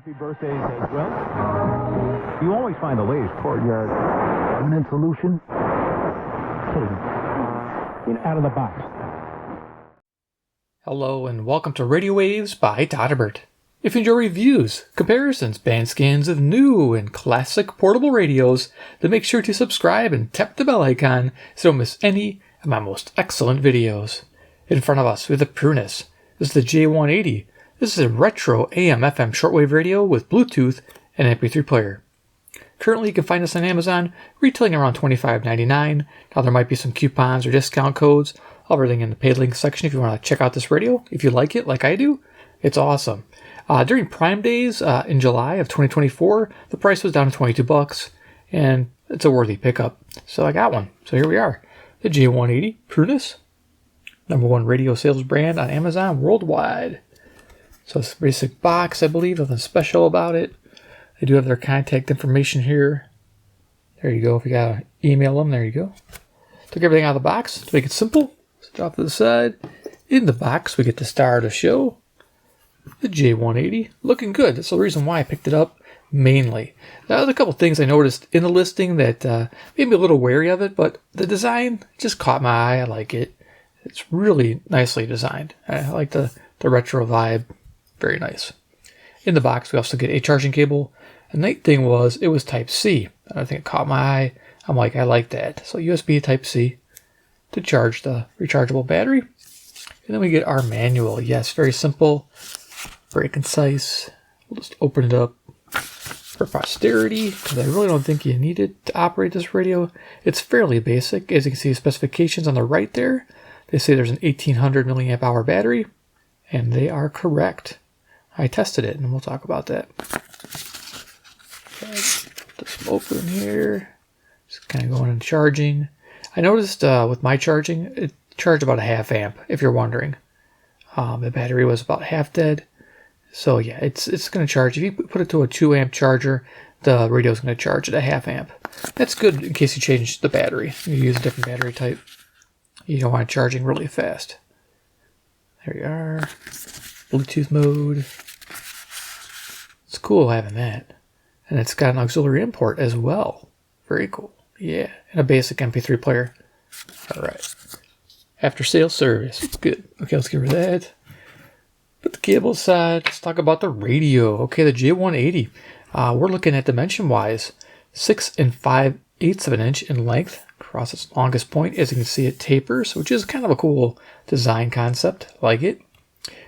Happy birthdays as well. You always find the latest courtyard permanent solution. Out of the box. Hello and welcome to Radio Waves by todderbert. If you enjoy reviews, comparisons, band scans of new and classic portable radios, then make sure to subscribe and tap the bell icon so you don't miss any of my most excellent videos. In front of us we have the Prunus. This is the J180. This is a retro AM/FM shortwave radio with Bluetooth and MP3 player. Currently you can find this on Amazon, retailing around $25.99. Now there might be some coupons or discount codes. I'll have everything in the paid link section if you want to check out this radio. If you like it like I do, it's awesome. During Prime Days in July of 2024, the price was down to $22, and it's a worthy pickup. So I got one. So here we are. The J180 Prunus, #1 radio sales brand on Amazon worldwide. So it's a basic box, I believe, nothing special about it. They do have their contact information here. There you go. If you gotta email them, there you go. Took everything out of the box to make it simple. So drop to the side. In the box, we get the star of the show, the J180. Looking good. That's the reason why I picked it up mainly. Now, there's a couple things I noticed in the listing that made me a little wary of it, but the design just caught my eye. I like it. It's really nicely designed. I like the retro vibe. Very nice. In the box, we also get a charging cable. The neat thing was it was Type-C. I think it caught my eye. I'm like, I like that. So USB Type-C to charge the rechargeable battery. And then we get our manual. Yes, very simple, very concise. We'll just open it up for posterity because I really don't think you need it to operate this radio. It's fairly basic. As you can see, specifications on the right there. They say there's an 1800 milliamp hour battery, and they are correct. I tested it, and we'll talk about that. Okay, this open here. Just kind of going and charging. I noticed with my charging, it charged about a ½ amp, if you're wondering. The battery was about half dead. So yeah, it's going to charge. If you put it to a 2 amp charger, the radio is going to charge at a ½ amp. That's good in case you change the battery. You use a different battery type. You don't want it charging really fast. There you are. Bluetooth mode. It's cool having that. And it's got an auxiliary import as well. Very cool. Yeah. And a basic MP3 player. Alright. After sales service. Good. Okay, let's get rid of that. Put the cable aside. Let's talk about the radio. Okay, the J180. We're looking at dimension-wise. 6 5/8 of an inch in length across its longest point. As you can see, it tapers, which is kind of a cool design concept. Like it.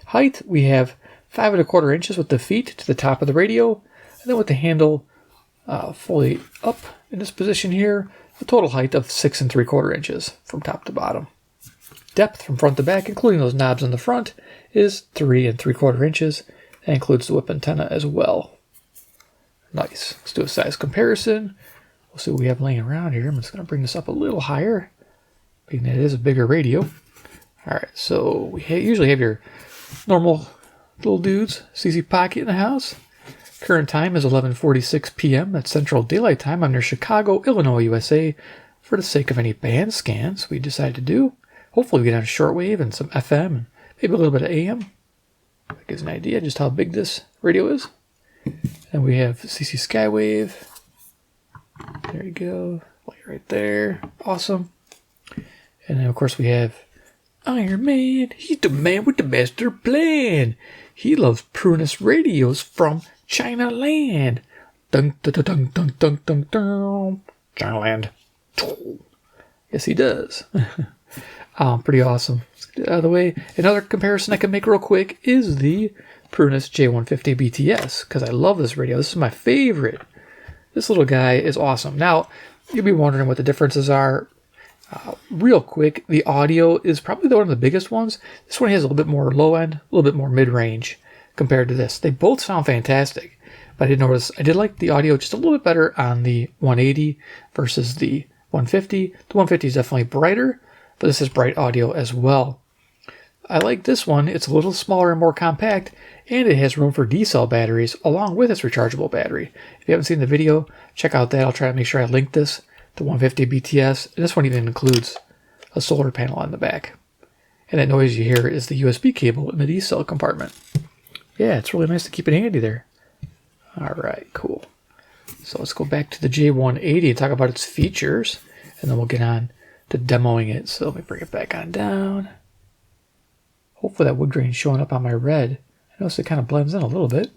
Height, we have 5 1/4 inches with the feet to the top of the radio, and then with the handle fully up in this position here, a total height of 6 3/4 inches from top to bottom. Depth from front to back, including those knobs on the front, is 3 3/4 inches. That includes the whip antenna as well. Nice. Let's do a size comparison. We'll see what we have laying around here. I'm just going to bring this up a little higher, being that it is a bigger radio. Alright, so we usually have your normal little dudes, CC pocket in the house. Current time is 11:46 p.m. That's Central Daylight Time. I'm near Chicago, Illinois, USA. For the sake of any band scans we decide to do, hopefully we get on shortwave and some FM and maybe a little bit of AM. That gives an idea just how big this radio is. And we have CC Skywave. There you go. Right there. Awesome. And then of course we have Iron Man. He's the man with the master plan. He loves Prunus radios from China land. Dun dun dun dun dun dun dun. China land. Yes, he does. Pretty awesome. Let's get it out of the way. Another comparison I can make real quick is the Prunus J150 BTS, because I love this radio. This is my favorite. This little guy is awesome. Now, you'll be wondering what the differences are. Real quick, the audio is probably one of the biggest ones. This one has a little bit more low end, a little bit more mid-range compared to this. They both sound fantastic, but I did notice I did like the audio just a little bit better on the 180 versus the 150. The 150 is definitely brighter, but this is bright audio as well. I like this one. It's a little smaller and more compact, and it has room for D-cell batteries along with its rechargeable battery. If you haven't seen the video, check out that. I'll try to make sure I link this. The 150 BTS, and this one even includes a solar panel on the back. And that noise you hear is the USB cable in the D-cell compartment. Yeah, it's really nice to keep it handy there. All right, cool. So let's go back to the J180 and talk about its features, and then we'll get on to demoing it. So let me bring it back on down. Hopefully that wood grain's showing up on my red. I notice it kind of blends in a little bit.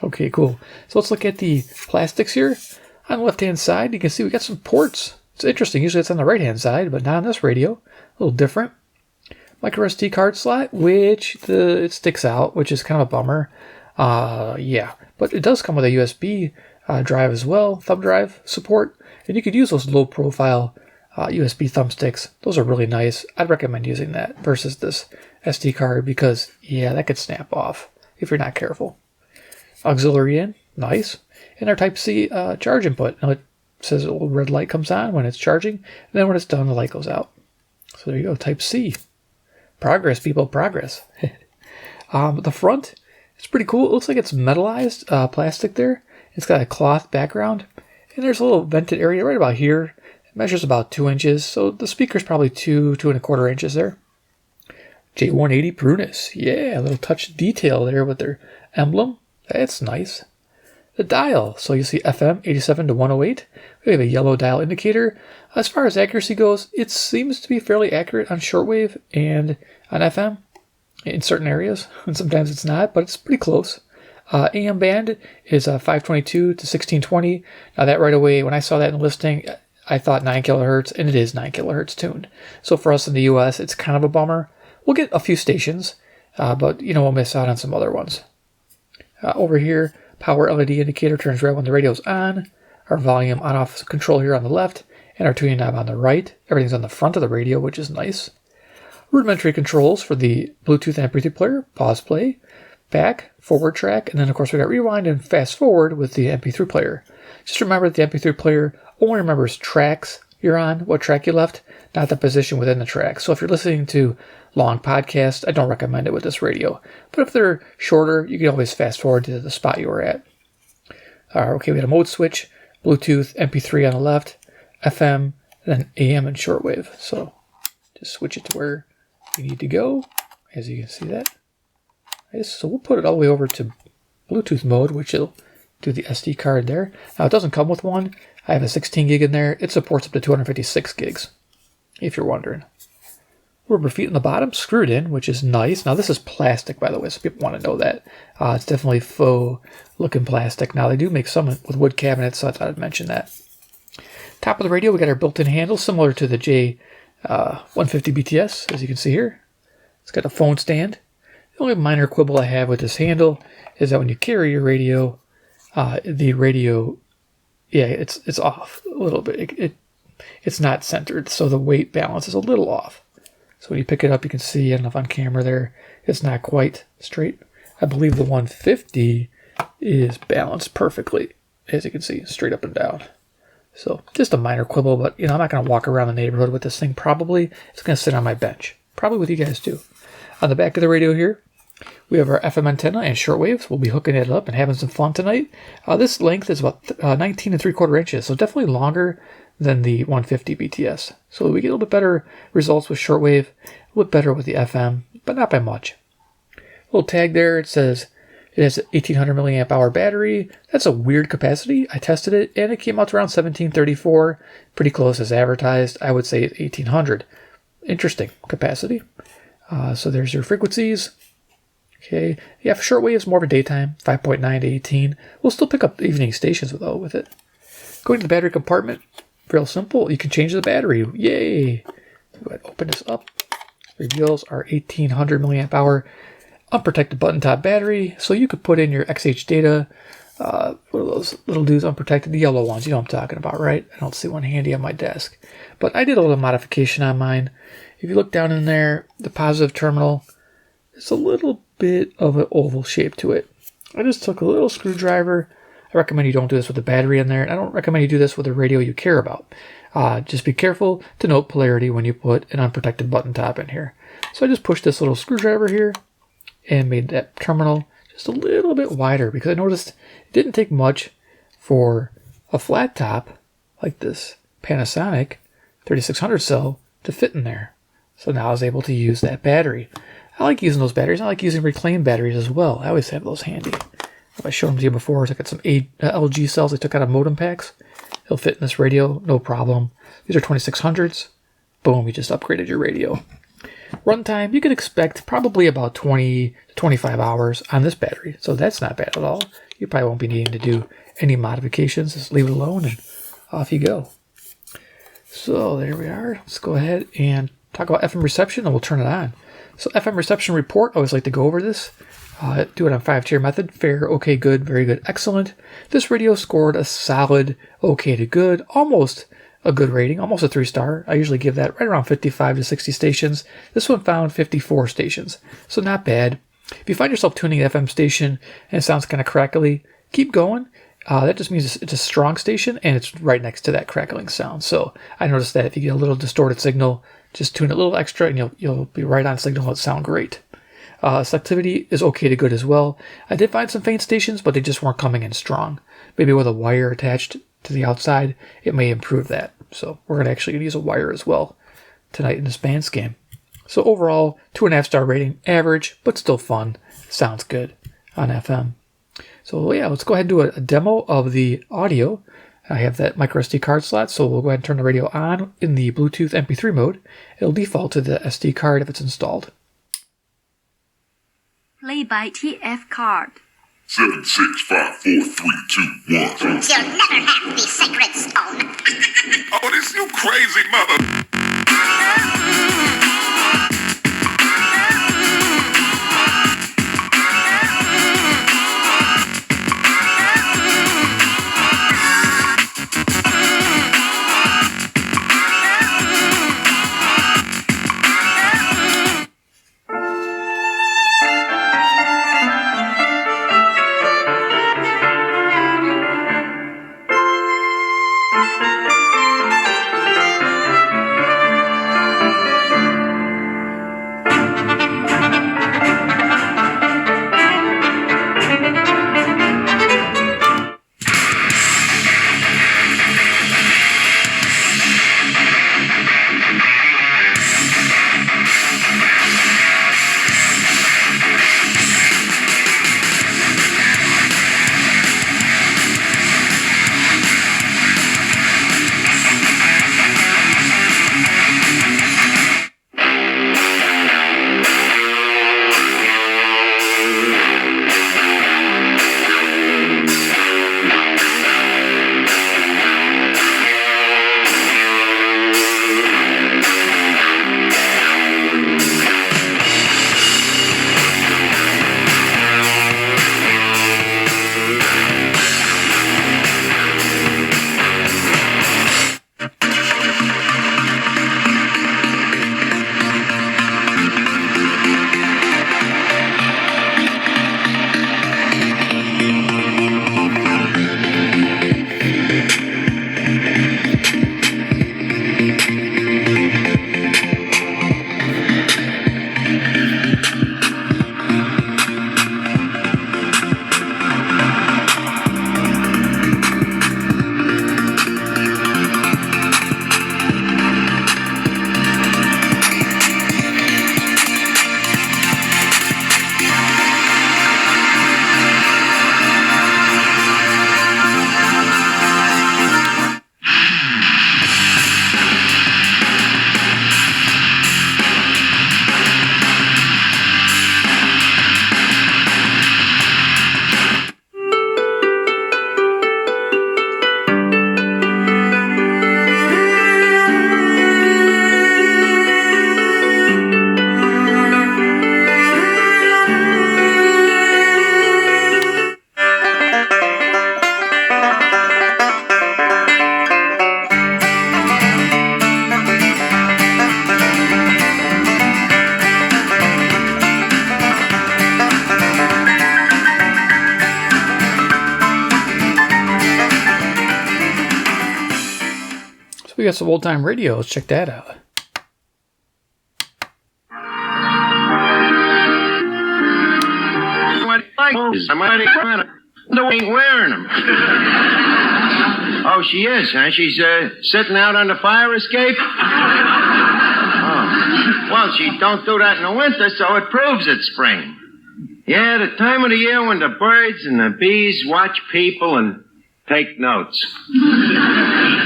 Okay, cool. So let's look at the plastics here. On the left-hand side, you can see we got some ports. It's interesting. Usually it's on the right-hand side, but not on this radio. A little different. Micro SD card slot, which it sticks out, which is kind of a bummer. Yeah, but it does come with a USB drive as well, thumb drive support, and you could use those low-profile USB thumbsticks. Those are really nice. I'd recommend using that versus this SD card because, yeah, that could snap off if you're not careful. Auxiliary in, nice. And our Type-C charge input. Now it says a little red light comes on when it's charging, and then when it's done, the light goes out. So there you go, Type-C. Progress, people, progress. The front, it's pretty cool. It looks like it's metallized plastic there. It's got a cloth background, and there's a little vented area right about here. It measures about 2 inches, so the speaker's probably 2.25 inches there. J180 Prunus, yeah, a little touch detail there with their emblem. That's nice. The dial, so you see FM 87 to 108. We have a yellow dial indicator. As far as accuracy goes, it seems to be fairly accurate on shortwave and on FM in certain areas, and sometimes it's not, but it's pretty close. AM band is 522 to 1620. Now that right away, when I saw that in the listing, I thought 9 kilohertz, and it is 9 kilohertz tuned. So for us in the US, it's kind of a bummer. We'll get a few stations, but we'll miss out on some other ones. Over here, power LED indicator turns red when the radio's on. Our volume on-off control here on the left, and our tuning knob on the right. Everything's on the front of the radio, which is nice. Rudimentary controls for the Bluetooth MP3 player, pause play, back, forward track, and then of course we got rewind and fast forward with the MP3 player. Just remember that the MP3 player only remembers tracks you're on, what track you left, not the position within the track. So if you're listening to long podcasts, I don't recommend it with this radio. But if they're shorter, you can always fast forward to the spot you were at. Okay, we had a mode switch, Bluetooth, MP3 on the left, FM, then AM and shortwave. So just switch it to where you need to go, as you can see that. So we'll put it all the way over to Bluetooth mode, which will do the SD card there. Now it doesn't come with one. I have a 16 gig in there. It supports up to 256 gigs, if you're wondering. Rubber feet on the bottom, screwed in, which is nice. Now this is plastic, by the way, so people want to know that. It's definitely faux looking plastic. Now they do make some with wood cabinets, so I thought I'd mention that. Top of the radio, we got our built-in handle, similar to the J150 BTS, as you can see here. It's got a phone stand. The only minor quibble I have with this handle is that when you carry your radio, the radio, yeah, it's off a little bit. It's not centered, so the weight balance is a little off. So when you pick it up, you can see, I don't know if on camera there, it's not quite straight. I believe the 150 is balanced perfectly, as you can see, straight up and down. So just a minor quibble, but I'm not going to walk around the neighborhood with this thing. Probably it's going to sit on my bench. Probably with you guys too. On the back of the radio here, we have our FM antenna and shortwaves. We'll be hooking it up and having some fun tonight. This length is about 19.75 inches, so definitely longer than the 150 BTS. So we get a little bit better results with shortwave, a little bit better with the FM, but not by much. Little tag there, it says it has an 1800 milliamp hour battery. That's a weird capacity. I tested it, and it came out to around 1734, pretty close as advertised. I would say 1800. Interesting capacity. So there's your frequencies. Okay, yeah, for shortwave, it's more of a daytime, 5.9 to 18. We'll still pick up evening stations though with it. Going to the battery compartment, real simple. You can change the battery. Yay! Go ahead, open this up. Reveals our 1800 milliamp hour unprotected button top battery. So you could put in your XH data. What are those little dudes, unprotected? The yellow ones. You know what I'm talking about, right? I don't see one handy on my desk. But I did a little modification on mine. If you look down in there, the positive terminal, it's a little bit of an oval shape to it. I just took a little screwdriver. I recommend you don't do this with the battery in there. And I don't recommend you do this with a radio you care about. Just be careful to note polarity when you put an unprotected button top in here. So I just pushed this little screwdriver here and made that terminal just a little bit wider because I noticed it didn't take much for a flat top like this Panasonic 3600 cell to fit in there. So now I was able to use that battery. I like using those batteries. I like using reclaimed batteries as well. I always have those handy. I showed them to you before. I got some LG cells I took out of modem packs. It'll fit in this radio, no problem. These are 2600s. Boom, you just upgraded your radio. Runtime, you can expect probably about 20 to 25 hours on this battery. So that's not bad at all. You probably won't be needing to do any modifications. Just leave it alone and off you go. So there we are. Let's go ahead and talk about FM reception and we'll turn it on. So FM reception report, I always like to go over this. Do it on 5-tier method. Fair, okay, good, very good, excellent. This radio scored a solid okay to good, almost a good rating, almost a 3-star. I usually give that right around 55 to 60 stations. This one found 54 stations, so not bad. If you find yourself tuning an FM station and it sounds kind of crackly, keep going. That just means it's a strong station and it's right next to that crackling sound. So I noticed that if you get a little distorted signal, just tune it a little extra and you'll be right on signal. It'll sound great. Selectivity is okay to good as well. I did find some faint stations, but they just weren't coming in strong. Maybe with a wire attached to the outside, it may improve that. So we're going to actually use a wire as well tonight in this band scan. So overall, 2.5-star rating, average, but still fun. Sounds good on FM. So yeah, let's go ahead and do a demo of the audio. I have that micro SD card slot, so we'll go ahead and turn the radio on in the Bluetooth MP3 mode. It'll default to the SD card if it's installed. Play by TF card. 7, 6, 5, 4, 3, 2, 1. You'll never have the sacred stone. Oh, this you crazy mother. We got some old-time radio. Let's check that out. No, ain't wearing them. Oh, she is, huh? She's sitting out on the fire escape? Oh. Well, she don't do that in the winter, so it proves it's spring. Yeah, the time of the year when the birds and the bees watch people and take notes.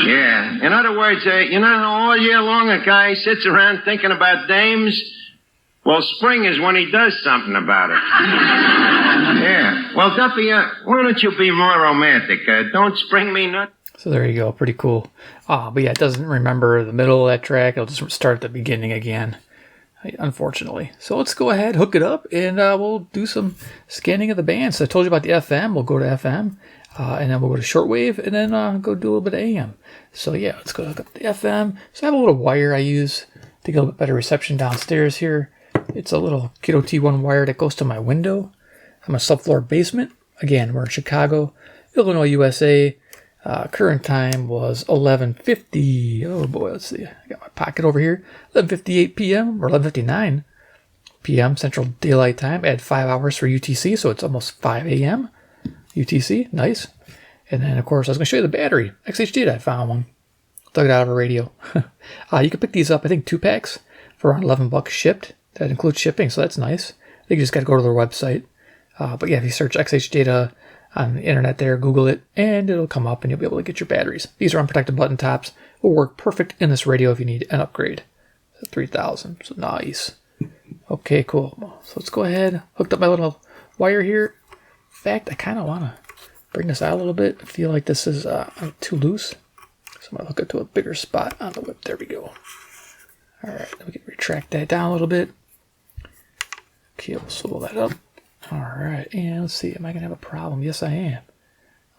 Yeah. In other words, you know how all year long a guy sits around thinking about dames? Well, spring is when he does something about it. Yeah. Well, Duffy, why don't you be more romantic? Don't spring me nuts. So there you go. Pretty cool. But yeah, it doesn't remember the middle of that track. It'll just start at the beginning again, unfortunately. So let's go ahead, hook it up, and we'll do some scanning of the band. So I told you about the FM. We'll go to FM, and then we'll go to shortwave, and then go do a little bit of AM. So yeah, let's go hook up the FM. So I have a little wire I use to get a little bit better reception downstairs here. It's a little Kiddo T1 wire that goes to my window. I'm a subfloor basement. Again, we're in Chicago, Illinois, USA. Current time was 11:50. Oh boy, let's see. I got my pocket over here. 11:58 p.m. or 11:59 p.m. Central Daylight Time. Add 5 hours for UTC, so it's almost 5 a.m. UTC. Nice. And then, of course, I was going to show you the battery. XH Data, I found one. Dug it out of a radio. You can pick these up, I think, 2 packs for around $11 shipped. That includes shipping, so that's nice. I think you just got to go to their website. But yeah, if you search XH Data on the internet there, Google it, and it'll come up and you'll be able to get your batteries. These are unprotected button tops. Will work perfect in this radio if you need an upgrade. 3000, so nice. Okay, cool. So let's go ahead. Hooked up my little wire here. In fact, I kind of want to bring this out a little bit. I feel like this is too loose. So I'm going to hook it to a bigger spot on the whip. There we go. All right, then we can retract that down a little bit. Okay, we'll swivel that up. All right, and let's see, am I going to have a problem? Yes, I am.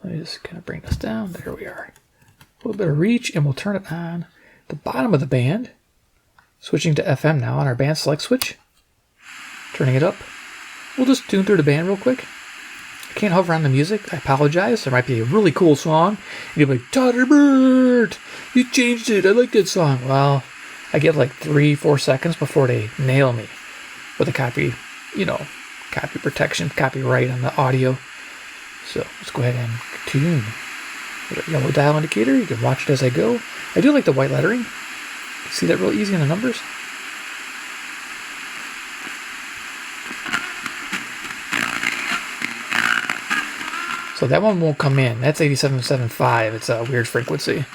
Let me just kind of bring this down. There we are. A little bit of reach, and we'll turn it on the bottom of the band. Switching to FM now on our band select switch. Turning it up. We'll just tune through the band real quick. I can't hover on the music. I apologize. There might be a really cool song. And you'll be like, Todderbert, you changed it. I like that song. Well, I get like 3-4 seconds before they nail me with a copy protection, copyright on the audio. So let's go ahead and tune. With a yellow dial indicator, you can watch it as I go. I do like the white lettering. See that real easy in the numbers? So that one won't come in. That's 87.75. It's a weird frequency.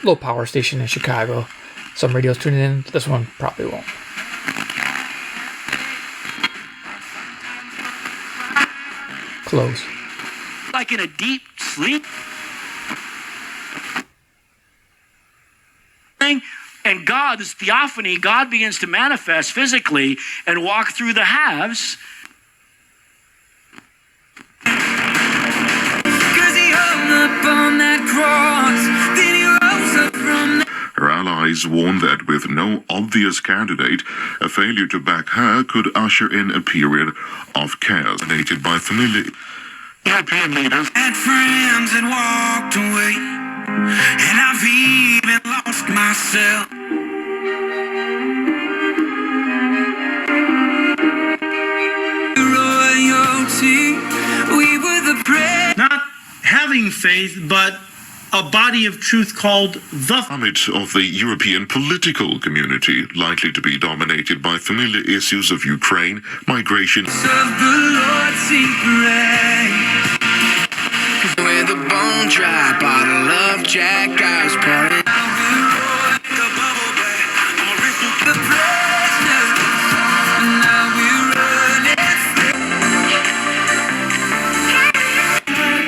Low power station in Chicago. Some radios tuning in. This one probably won't. Close. Like in a deep sleep. And God, this theophany, God begins to manifest physically and walk through the halves. Her allies warned that with no obvious candidate, a failure to back her could usher in a period of chaos dominated by family. European leaders had friends that walked away, and I've even lost myself. Royalty, we were the prey. Not having faith, but a body of truth called the summit of the European political community, likely to be dominated by familiar issues of Ukraine, migration. Serve the Lord, sing praise. With a bone dry bottle of Jack, I was pouring out the bubble back. I'm a rip the prisoners. Now we're running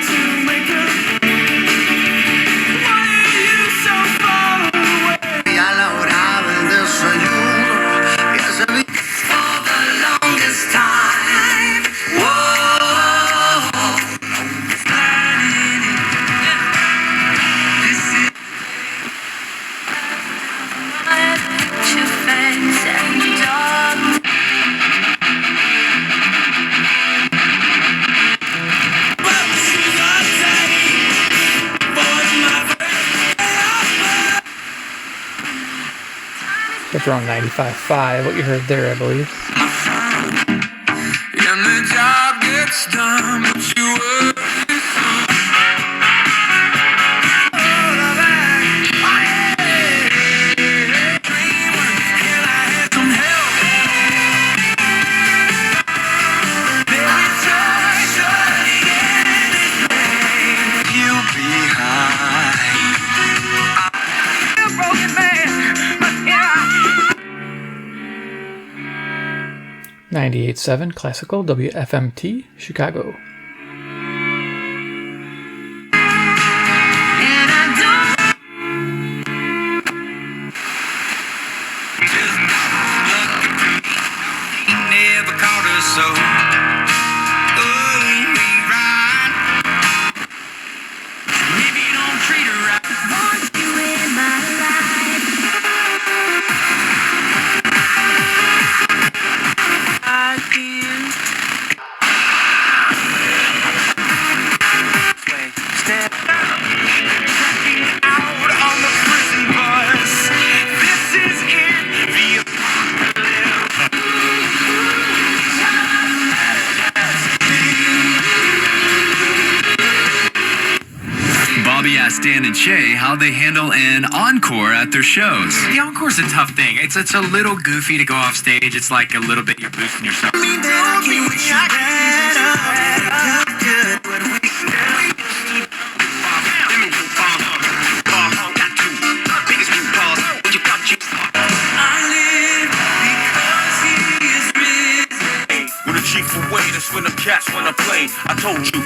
to make up. Why are you so far away? I lavoraba el desayuno. Yes, for the longest time. Whoa. That's around 95.5, what you heard there, I believe. And the job gets done, but you were 98.7 Classical WFMT, Chicago. Never caught us so. Oh, we ride. Maybe you don't treat her right. Want you in my life. I can. Step out on the prison bus. This is it. The Bobby asked Dan and Shay how they handle an encore at their shows. The encore's a tough thing. It's a little goofy to go off stage. It's like a little bit you're boosting yourself. With a chief away, that's when the cats wanna play. I told you.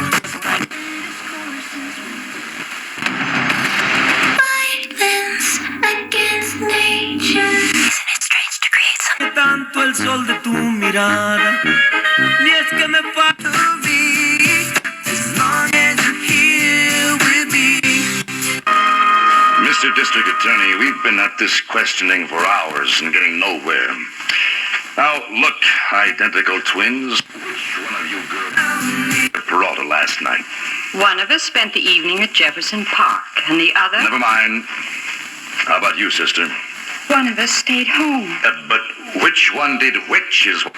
Tanto el sol de tu mirada, ni es que me falta as long as you're here with me. Mr. District Attorney, we've been at this questioning for hours and getting nowhere. Now, look, identical twins. Which one of you girls at Peralta last night? One of us spent the evening at Jefferson Park, and the other... Never mind. How about you, sister? One of us stayed home. But which one did which is what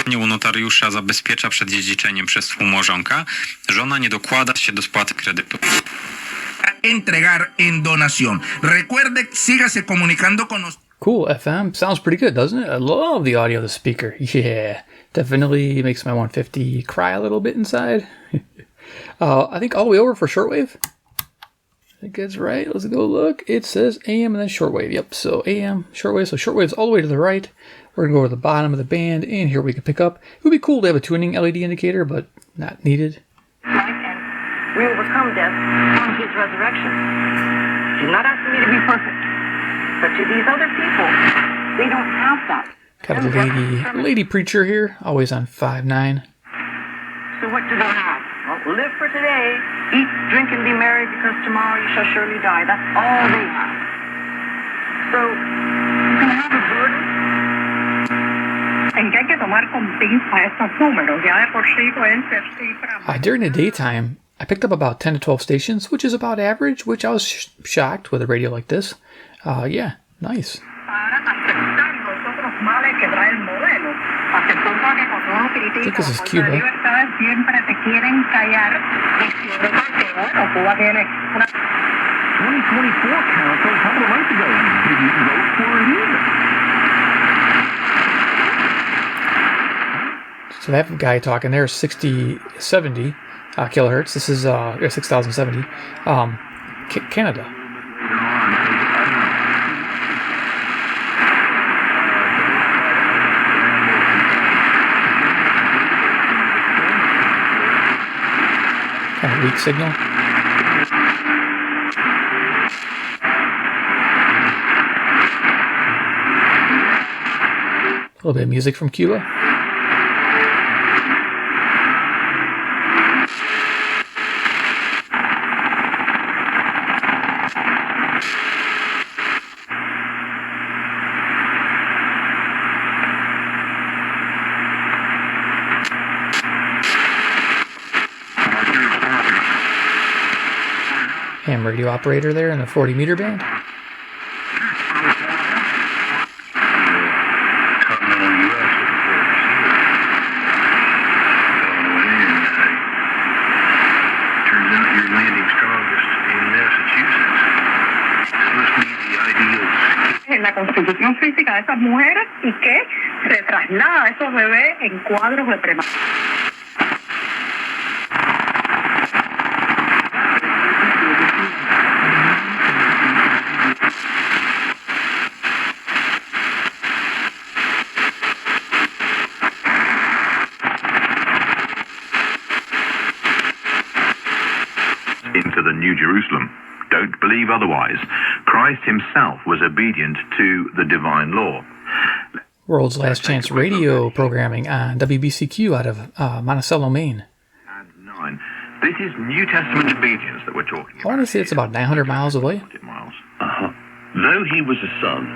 I'm U notariusza zabezpiecza przed dziedziczeniem przez współmałżonka. Żona nie dokłada się do spłaty kredytu. Entregar en donación. Recuerde, sígase comunicando con nosotros. Cool, FM. Sounds pretty good, doesn't it? I love the audio of the speaker. Yeah, definitely makes my 150 cry a little bit inside. I think all the way over for shortwave. I think that's right. Let's go look. It says AM and then shortwave. Yep, so AM, shortwave. So shortwave's all the way to the right. We're going to go to the bottom of the band, and here we can pick up. It would be cool to have a tuning LED indicator, but not needed. We overcome death on his resurrection. He's not asking me to be perfect. But to these other people, they don't have that. Got a lady preacher here, always on 5'9". So what do they have? Well, live for today, eat, drink, and be merry, because tomorrow you shall surely die. That's all they have. So, you can have a burden. En que hay que tomar con pinza estos números, ya de por sí pueden ser cifras. During the daytime, I picked up about 10 to 12 stations, which is about average, which I was shocked with a radio like this. Yeah, nice. I think this is Cuba. So I have a guy talking there, 70 kilohertz. This is 6070. Canada. Kind of weak signal. A little bit of music from Cuba. Ham radio operator there in the 40 meter band. En la constitución física de esas mujeres y que se traslada a esos bebés en cuadros de prematura. the New Jerusalem. Don't believe otherwise. Christ himself was obedient to the divine law. World's Last Chance radio programming on WBCQ out of Monticello, Maine. And 9. This is New Testament obedience that we're talking about. I want to say it's about 900 miles away. Uh-huh. Though he was a son,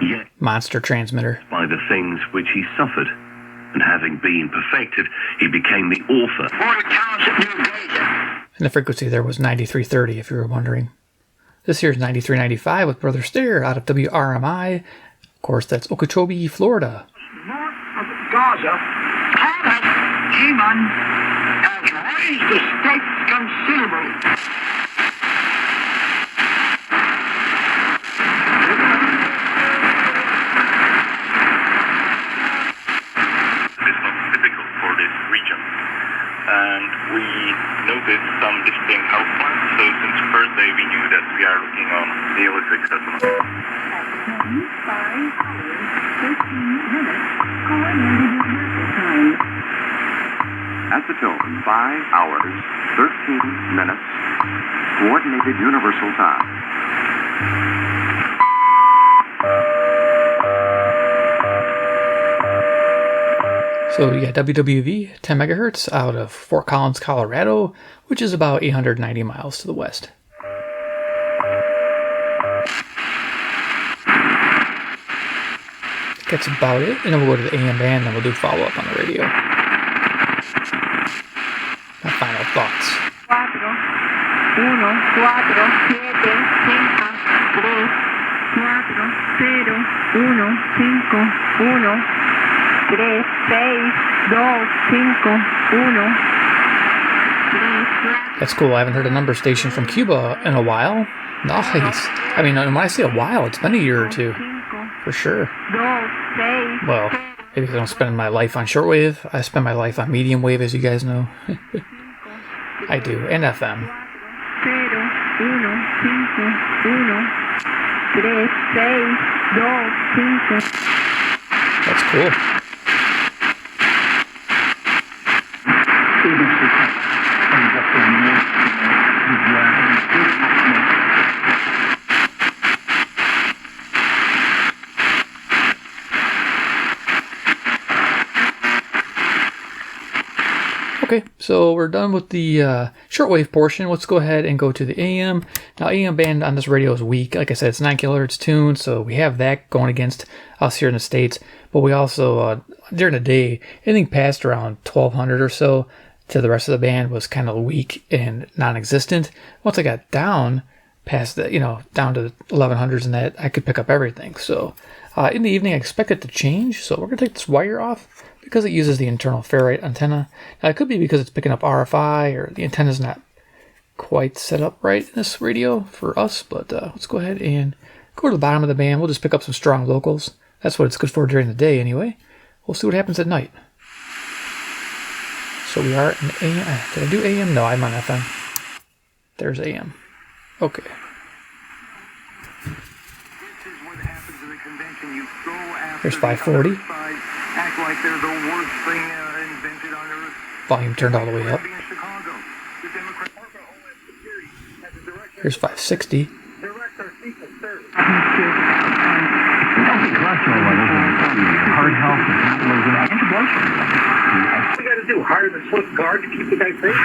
yet Monster transmitter. by the things which he suffered, and having been perfected, he became the author. And the frequency there was 9330, if you were wondering. This here is 9395 with Brother Stair out of WRMI. Of course, that's Okeechobee, Florida. North of Gaza, Thomas Heman has raised the stakes considerably. And we noticed some distinct house plants, so since first day we knew that we are looking on Neolithic settlement. At the tone, 5 hours, 13 minutes, Coordinated Universal Time. So you got WWV 10 megahertz out of Fort Collins, Colorado, which is about 890 miles to the west. That's about it, and then we'll go to the AM band, and we'll do follow-up on the radio. My final thoughts. 4, 1, 4, 7, 5, 3, 4, 0, 1, 5, 1, 3, 6, 2, 5, 1. That's cool. I haven't heard a number station from Cuba in a while. Nice. I mean, when I say a while, it's been a year or two. For sure. Well, maybe I don't spend my life on shortwave. I spend my life on medium wave, as you guys know. I do. And FM. 0, 1, 5, 1, 3, 6, 2, 5. That's cool. Okay, so we're done with the shortwave portion. Let's go ahead and go to the AM. Now, AM band on this radio is weak. Like I said, it's 9 kilohertz tuned, so we have that going against us here in the States. But we also, during the day, anything past around 1200 or so to the rest of the band was kind of weak and non-existent. Once I got down past the, down to 1100s and that, I could pick up everything. So in the evening, I expect it to change. So we're going to take this wire off, because it uses the internal ferrite antenna. Now, it could be because it's picking up RFI or the antenna's not quite set up right in this radio for us, but let's go ahead and go to the bottom of the band. We'll just pick up some strong locals. That's what it's good for during the day anyway. We'll see what happens at night. So we are in AM. Did I do AM? No, I'm on FM. There's AM. Okay. Here's 540. Act like they're the worst thing invented on earth. Volume turned all the way up. Here's 560. Healthy cholesterol levels, heart health, metabolism, and blood sugar. What you got to do? Hire the Swiss Guard to keep the guy safe?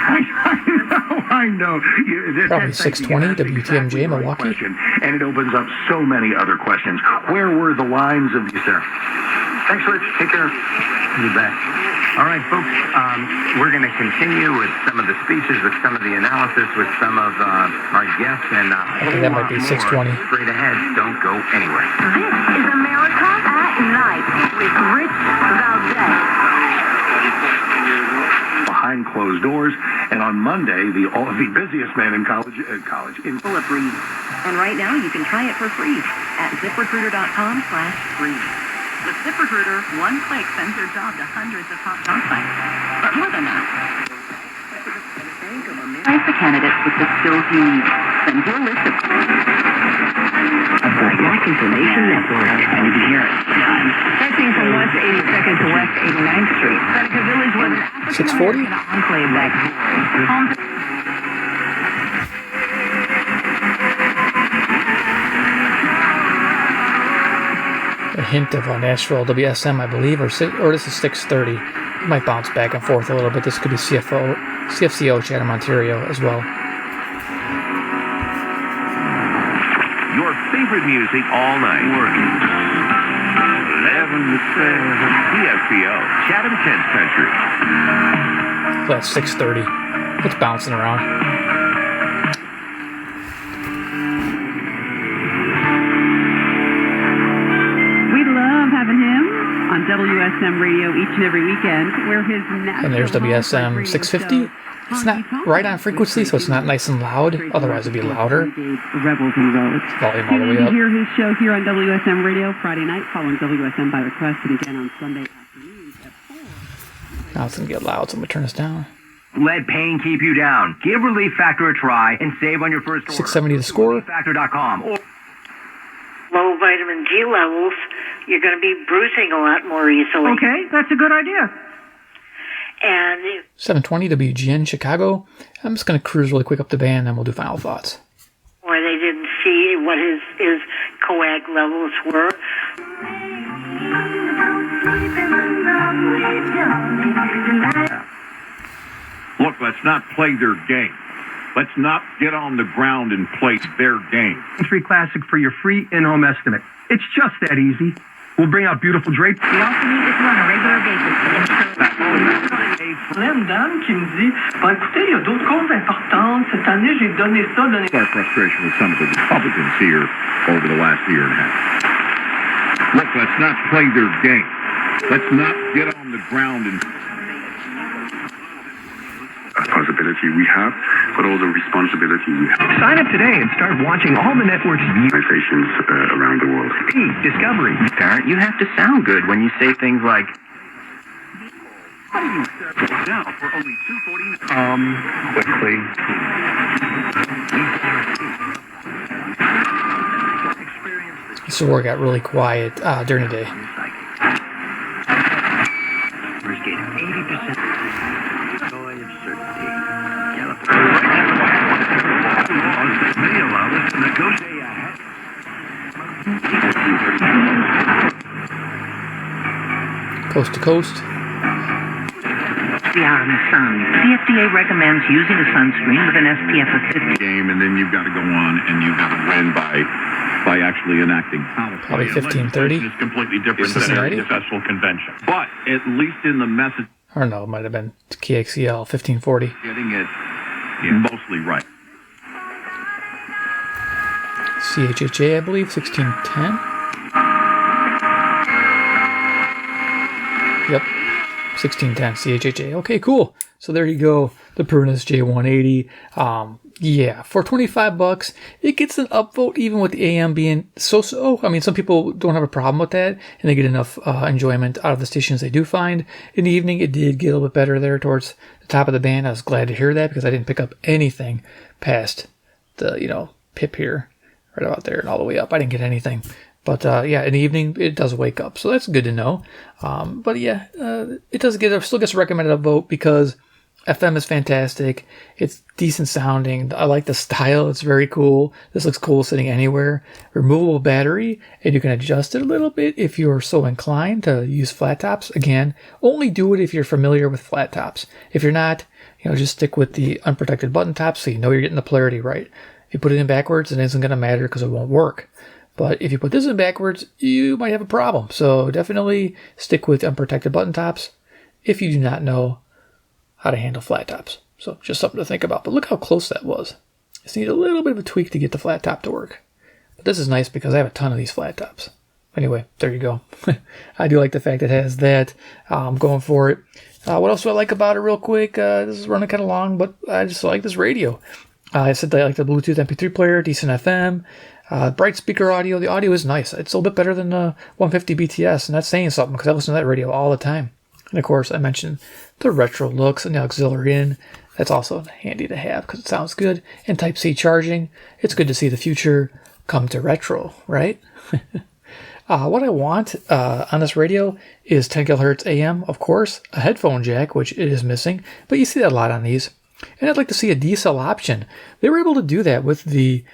I know. Probably 620 WTMJ Milwaukee. And it opens up so many other questions. Where were the lines of you, sir? Thanks, Rich. Take care. You bet. All right, folks, we're going to continue with some of the speeches, with some of the analysis, with some of our guests, and I think that might be 620. Straight ahead. Don't go anywhere. This is America at Night with Rich Valdez. Behind closed doors, and on Monday, the busiest man in college in Bulletproof. And right now, you can try it for free at ZipRecruiter.com/free. With ZipRecruiter, one click sends your job to hundreds of top job sites. But more than that, price the candidates with the skills you need. Send your list of Black Information Network. And you can hear it sometimes. Stretching from West 82nd to West 89th Street. Seneca Village was an African 640? enclave like hint of a Nashville WSM, I believe, or this is 630. It might bounce back and forth a little bit. This could be CFCO, Chatham, Ontario, as well. Your favorite music all night. Working. 11 to 7. CFCO, Chatham, Kent Country. That's 630. It's bouncing around. We love having him on WSM radio each and every weekend, where his and there's WSM 650. It's not right on frequency, so it's not nice and loud. Otherwise, it'd be louder. Rebels and Roads. Volume all the way You up. can hear his show here on WSM radio Friday night, following WSM by request, and again on Sunday afternoons at 4. Now it's going to get loud, so I'm going to turn this down. Let pain keep you down. Give Relief Factor a try and save on your first order. 670 to score. ReliefFactor.com. Low vitamin D levels, you're going to be bruising a lot more easily. Okay, that's a good idea. And 720 WGN Chicago. I'm just going to cruise really quick up the band, and then we'll do final thoughts. where they didn't see what his coag levels were. Look, let's not play their game. Let's not get on the ground and play their game. Country Classic for your free in-home estimate. It's just that easy. We'll bring out beautiful drapes. We also need this on a regular basis. Une dame qui me dit, bah écoutez, il y a d'autres causes importantes. Cette année, j'ai donné ça, donné. Our frustration with some of the Republicans here over the last year and a half. Look, let's not play their game. Let's not get on the ground and... A possibility we have, but also responsibility we have. Sign up today and start watching all the networks organizations around the world. Peak, Discovery. Parent, you have to sound good when you say things like... How do you now for only $2.49? Quickly. The store got really quiet during the day. First gate 80%. Joy of certainty. May allow us to negotiate Coast to coast. We are in the sun. The FDA recommends using a sunscreen with an SPF of 50. Game, and then you've got to go on and you've got to win by actually enacting policy. Probably 1530. It's completely different than a successful convention. But at least in the message... I don't know, it might have been KXEL 1540. Getting it mostly right. CHHA, I believe, 1610. Yep, 1610 CHHA. Okay, cool. So there you go, the Prunus J180. Yeah, for $25, it gets an upvote even with the AM being so-so. I mean, some people don't have a problem with that, and they get enough enjoyment out of the stations they do find. In the evening, it did get a little bit better there towards the top of the band. I was glad to hear that because I didn't pick up anything past the, pip here, right about there and all the way up. I didn't get anything. But yeah, in the evening, it does wake up. So that's good to know. But yeah, it still gets a recommended upvote because FM is fantastic. It's decent sounding. I like the style. It's very cool. This looks cool sitting anywhere. Removable battery, and you can adjust it a little bit if you're so inclined to use flat tops. Again, only do it if you're familiar with flat tops. If you're not, just stick with the unprotected button tops so you know you're getting the polarity right. If you put it in backwards, it isn't going to matter because it won't work. But if you put this in backwards, you might have a problem. So definitely stick with unprotected button tops if you do not know how to handle flat tops. So just something to think about. But look how close that was. Just need a little bit of a tweak to get the flat top to work. But this is nice because I have a ton of these flat tops. Anyway, there you go. I do like the fact it has that. I'm going for it. What else do I like about it real quick? This is running kind of long, but I just like this radio. I said I like the Bluetooth MP3 player, decent FM. Bright speaker audio. The audio is nice. It's a little bit better than the 150 BTS, and that's saying something because I listen to that radio all the time. And of course, I mentioned the retro looks and the auxiliary in. That's also handy to have because it sounds good. And Type-C charging. It's good to see the future come to retro, right? What I want on this radio is 10 kilohertz AM, of course, a headphone jack, which it is missing, but you see that a lot on these. And I'd like to see a decel option. They were able to do that with the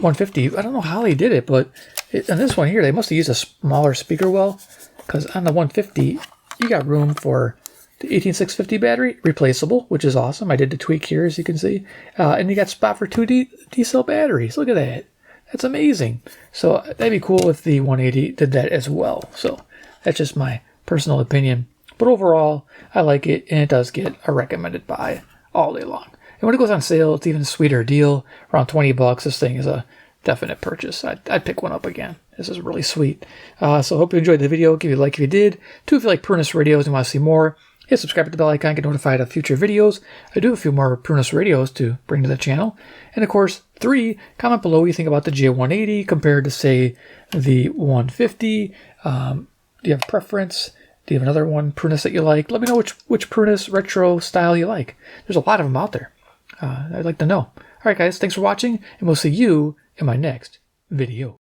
150. I don't know how they did it, but on this one here, they must have used a smaller speaker well, because on the 150, you got room for the 18650 battery, replaceable, which is awesome. I did the tweak here, as you can see. And you got spot for 2 D-cell batteries. Look at that. That's amazing. So that'd be cool if the 180 did that as well. So that's just my personal opinion. But overall, I like it, and it does get a recommended buy all day long. And when it goes on sale, it's even a sweeter deal. Around 20 bucks, this thing is a definite purchase. I'd pick one up again. This is really sweet. So I hope you enjoyed the video. Give it a like if you did. 2, if you like Prunus radios and want to see more. Hit subscribe to the bell icon, get notified of future videos. I do have a few more Prunus radios to bring to the channel. And of course, 3, comment below what you think about the J180 compared to, say, the 150. Do you have a preference? Do you have another one, Prunus, that you like? Let me know which Prunus retro style you like. There's a lot of them out there. I'd like to know. All right, guys, thanks for watching, and we'll see you in my next video.